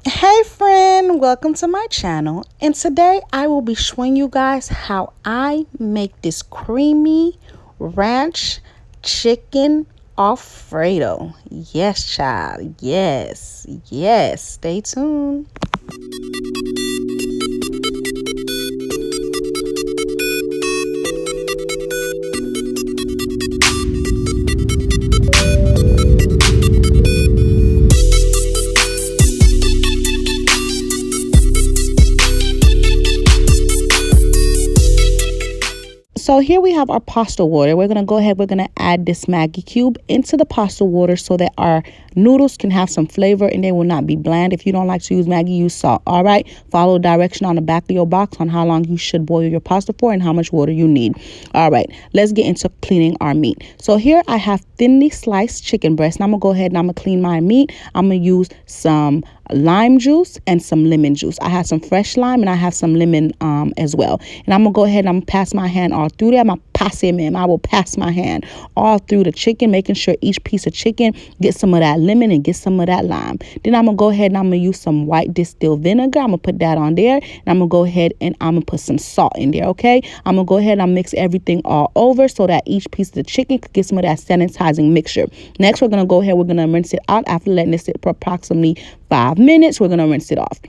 Hey friend, welcome to my channel, and today I will be showing you guys how I make this creamy ranch chicken Alfredo. Yes, child. Yes. Stay tuned. So here we have our pasta water. We're going to go ahead. We're going to add this Maggie cube into the pasta water so that our noodles can have some flavor and they will not be bland. If you don't like to use Maggie, use salt. All right. Follow direction on the back of your box on how long you should boil your pasta for and how much water you need. All right. Let's get into cleaning our meat. So here I have thinly sliced chicken breast. And I'm going to go ahead and I'm going to clean my meat. I'm going to use some lime juice and some lemon juice. I have some fresh lime and I have some lemon as well. And I'm gonna go ahead and I'm gonna pass my hand all through that. I will pass my hand all through the chicken, making sure each piece of chicken gets some of that lemon and get some of that lime. Then I'm gonna go ahead and I'm gonna use some white distilled vinegar. I'm gonna put that on there, and I'm gonna go ahead and I'm gonna put some salt in there. Okay, I'm gonna go ahead and I'll mix everything all over so that each piece of the chicken could get some of that sanitizing mixture. Next, we're gonna go ahead, we're gonna rinse it out after letting it sit for approximately 5 minutes. We're gonna rinse it off.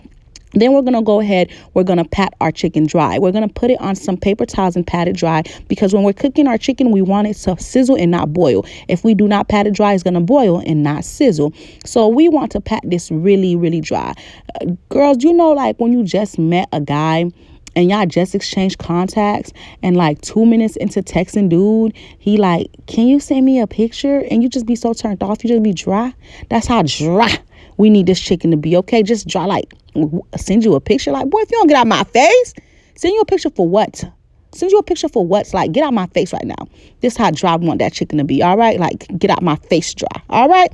Then we're going to go ahead, we're going to pat our chicken dry. We're going to put it on some paper towels and pat it dry because when we're cooking our chicken, we want it to sizzle and not boil. If we do not pat it dry, it's going to boil and not sizzle. So we want to pat this really, really dry. Girls, you know, like when you just met a guy and y'all just exchanged contacts and like 2 minutes into texting dude, he like, can you send me a picture? And you just be so turned off, you just be dry. That's how dry we need this chicken to be, okay? Just dry, like, send you a picture. Like, boy, if you don't get out my face, send you a picture for what? Send you a picture for what? Like, get out my face right now. This is how dry we want that chicken to be, all right? Like, get out my face dry, all right?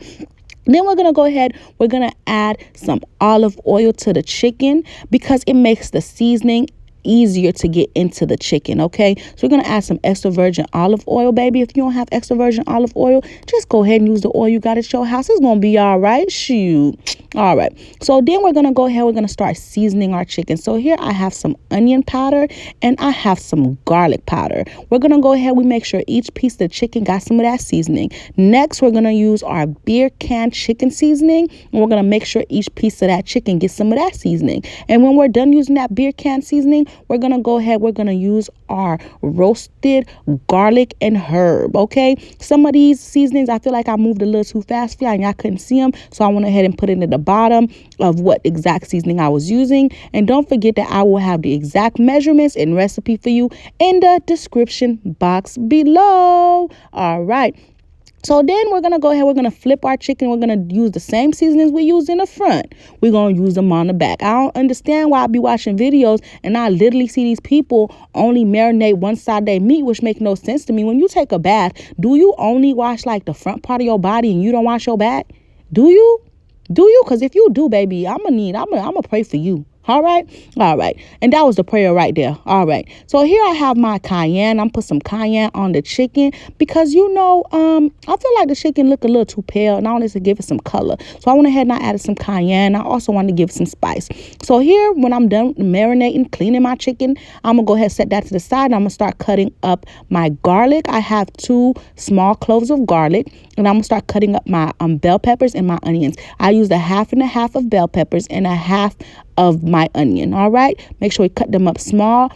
Then we're going to go ahead, we're going to add some olive oil to the chicken because it makes the seasoning easier to get into the chicken. Okay, so we're gonna add some extra virgin olive oil, baby. If you don't have extra virgin olive oil, just go ahead and use the oil you got at your house. It's gonna be all right. Shoot. All right, so then we're gonna go ahead, we're gonna start seasoning our chicken. So here I have some onion powder and I have some garlic powder. We're gonna go ahead, we make sure each piece of the chicken got some of that seasoning. Next, we're gonna use our beer can chicken seasoning, and we're gonna make sure each piece of that chicken gets some of that seasoning. And when we're done using that beer can seasoning, we're going to go ahead, we're going to use our roasted garlic and herb, okay? Some of these seasonings, I feel like I moved a little too fast for y'all and y'all couldn't see them, so I went ahead and put it at the bottom of what exact seasoning I was using. And don't forget that I will have the exact measurements and recipe for you in the description box below. All right. So then we're going to go ahead, we're going to flip our chicken. We're going to use the same seasonings we use in the front. We're going to use them on the back. I don't understand why I be watching videos and I literally see these people only marinate one side of their meat, which make no sense to me. When you take a bath, do you only wash like the front part of your body and you don't wash your back? Do you? Because if you do, baby, I'm going to pray for you. All right. And that was the prayer right there. All right. So here I have my cayenne. I'm put some cayenne on the chicken because, you know, I feel like the chicken look a little too pale and I wanted to give it some color. So I went ahead and I added some cayenne. I also wanted to give it some spice. So here, when I'm done marinating, cleaning my chicken, I'm going to go ahead and set that to the side. And I'm going to start cutting up my garlic. I have 2 small cloves of garlic. And I'm going to start cutting up my bell peppers and my onions. I used a half and a half of bell peppers and a half of my onion. All right, make sure we cut them up small,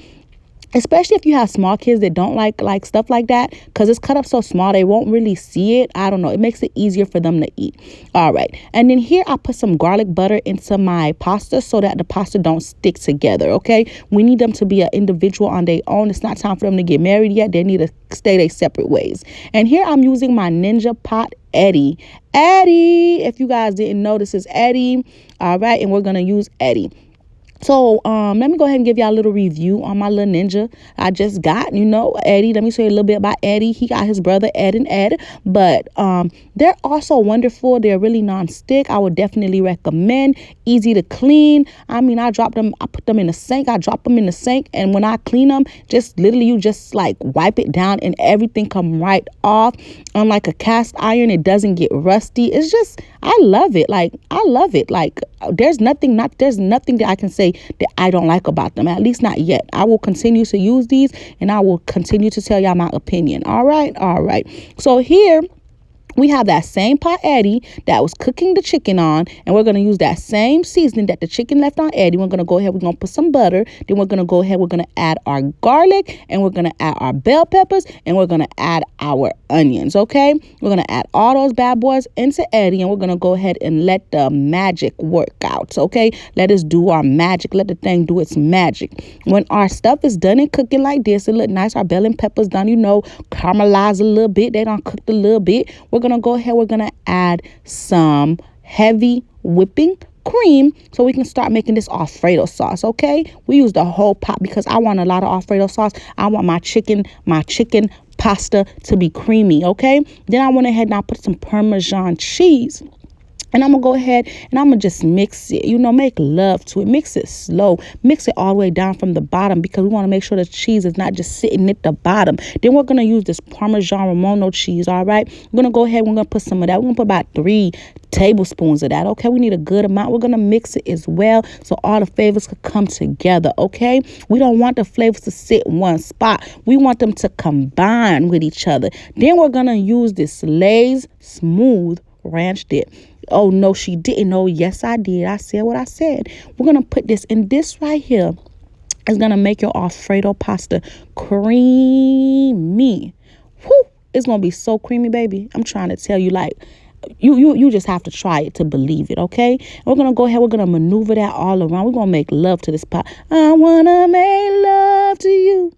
especially if you have small kids that don't like stuff like that, because it's cut up so small they won't really see it. I don't know, it makes it easier for them to eat. All right, and then here I put some garlic butter into my pasta so that the pasta don't stick together. Okay, we need them to be an individual on their own. It's not time for them to get married yet. They need to stay their separate ways. And here I'm using my Ninja Pot Eddie. If you guys didn't know, this is Eddie. All right, and we're gonna use Eddie. So let me go ahead and give y'all a little review on my little ninja I just got. Eddie. Let me say a little bit about Eddie. He got his brother Ed and Ed, but they're also wonderful. They're really non-stick. I would definitely recommend. Easy to clean. I mean, I put them in the sink. I drop them in the sink, and when I clean them, just literally you just like wipe it down and everything come right off. Unlike a cast iron, it doesn't get rusty. It's just, I love it. Like, I love it. Like, there's nothing that I can say that I don't like about them, at least not yet. I will continue to use these, and I will continue to tell y'all my opinion. All right. So here we have that same pot Eddie that was cooking the chicken on, and we're going to use that same seasoning that the chicken left on Eddie. We're going to go ahead, we're going to put some butter, then we're going to go ahead, we're going to add our garlic, and we're going to add our bell peppers, and we're going to add our onions, okay? We're going to add all those bad boys into Eddie, and we're going to go ahead and let the magic work out, okay? Let us do our magic. Let the thing do its magic. When our stuff is done and cooking like this, it look nice. Our bell and peppers done, caramelize a little bit. They done cooked a little bit. We're going to go ahead, we're going to add some heavy whipping cream so we can start making this Alfredo sauce, okay? We use the whole pot because I want a lot of Alfredo sauce. I want my chicken pasta to be creamy, okay? Then I went ahead and I put some Parmesan cheese. And I'm going to go ahead and I'm going to just mix it, make love to it. Mix it slow. Mix it all the way down from the bottom because we want to make sure the cheese is not just sitting at the bottom. Then we're going to use this Parmesan-Roman cheese, all right? We're going to go ahead. We're going to put some of that. We're going to put about 3 tablespoons of that, okay? We need a good amount. We're going to mix it as well so all the flavors could come together, okay? We don't want the flavors to sit in one spot. We want them to combine with each other. Then we're going to use this Lay's Smooth Ranch dip. Oh, no, she didn't. Oh, yes, I did. I said what I said. We're going to put this in this right here. It's going to make your Alfredo pasta creamy. Whew, it's going to be so creamy, baby. I'm trying to tell you, like, you just have to try it to believe it, okay? We're going to go ahead. We're going to maneuver that all around. We're going to make love to this pot. I want to make love to you.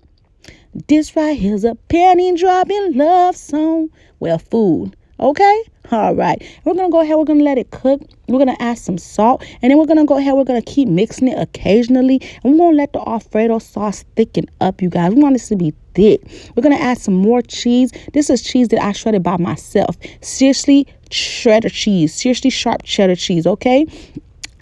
This right here's a penny dropping love song. Well, food. Okay? All right. We're going to go ahead. We're going to let it cook. We're going to add some salt. And then we're going to go ahead. We're going to keep mixing it occasionally. And we're going to let the Alfredo sauce thicken up, you guys. We want this to be thick. We're going to add some more cheese. This is cheese that I shredded by myself. Seriously, shredded cheese. Seriously, sharp cheddar cheese, okay?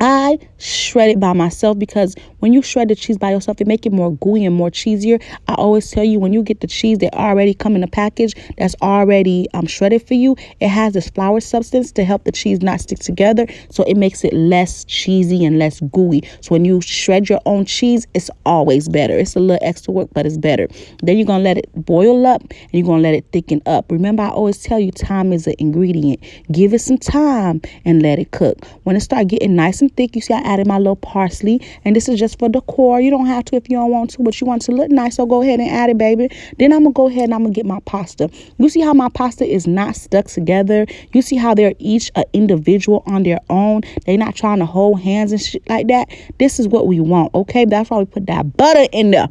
I shred it by myself because when you shred the cheese by yourself, it make it more gooey and more cheesier. I always tell you, when you get the cheese that already come in a package that's already shredded for you, it has this flour substance to help the cheese not stick together, so it makes it less cheesy and less gooey. So when you shred your own cheese, it's always better. It's a little extra work, but it's better. Then you're gonna let it boil up and you're gonna let it thicken up. Remember, I always tell you, time is an ingredient. Give it some time and let it cook. When it start getting nice and thick, you see I added my little parsley, and this is just for decor. You don't have to if you don't want to, but you want to look nice, so go ahead and add it, baby. Then I'm gonna go ahead and I'm gonna get my pasta. You see how my pasta is not stuck together? You see how they're each an individual on their own? They're not trying to hold hands and shit like that. This is what we want, okay? That's why we put that butter in there.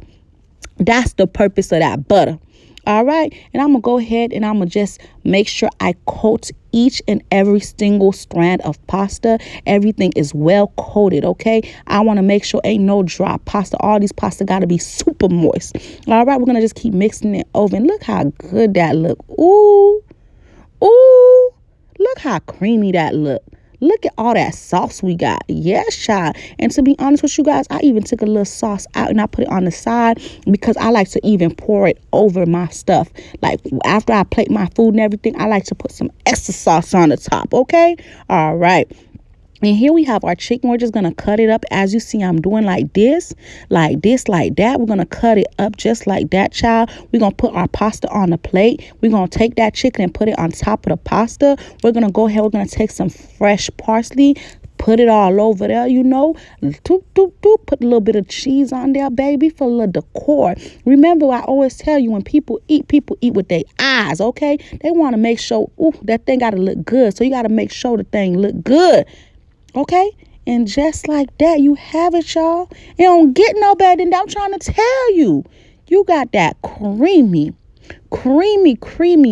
That's the purpose of that butter. All right, and I'm gonna go ahead and I'm gonna just make sure I coat each and every single strand of pasta. Everything is well coated, okay? I want to make sure ain't no dry pasta. All these pasta got to be super moist. All right, we're gonna just keep mixing it over, and look how good that look. Ooh, look how creamy that look. Look at all that sauce we got. Yes, child. And to be honest with you guys, I even took a little sauce out and I put it on the side because I like to even pour it over my stuff. Like after I plate my food and everything, I like to put some extra sauce on the top. Okay? All right. And here we have our chicken. We're just going to cut it up. As you see, I'm doing like this, like that. We're going to cut it up just like that, child. We're going to put our pasta on the plate. We're going to take that chicken and put it on top of the pasta. We're going to go ahead. We're going to take some fresh parsley, put it all over there, Put a little bit of cheese on there, baby, for a little decor. Remember, I always tell you, when people eat with their eyes, okay? They want to make sure, that thing got to look good. So you got to make sure the thing look good. Okay? And just like that, you have it, y'all. It don't get no better than that. I'm trying to tell you. You got that creamy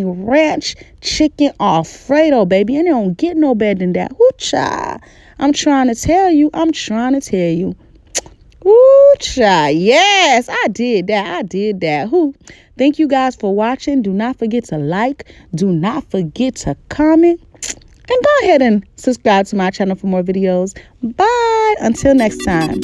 ranch chicken Alfredo, baby. And it don't get no better than that. Hoo-cha. I'm trying to tell you. child. Yes, I did that. Who? Thank you guys for watching. Do not forget to like. Do not forget to comment. And go ahead and subscribe to my channel for more videos. Bye. Until next time.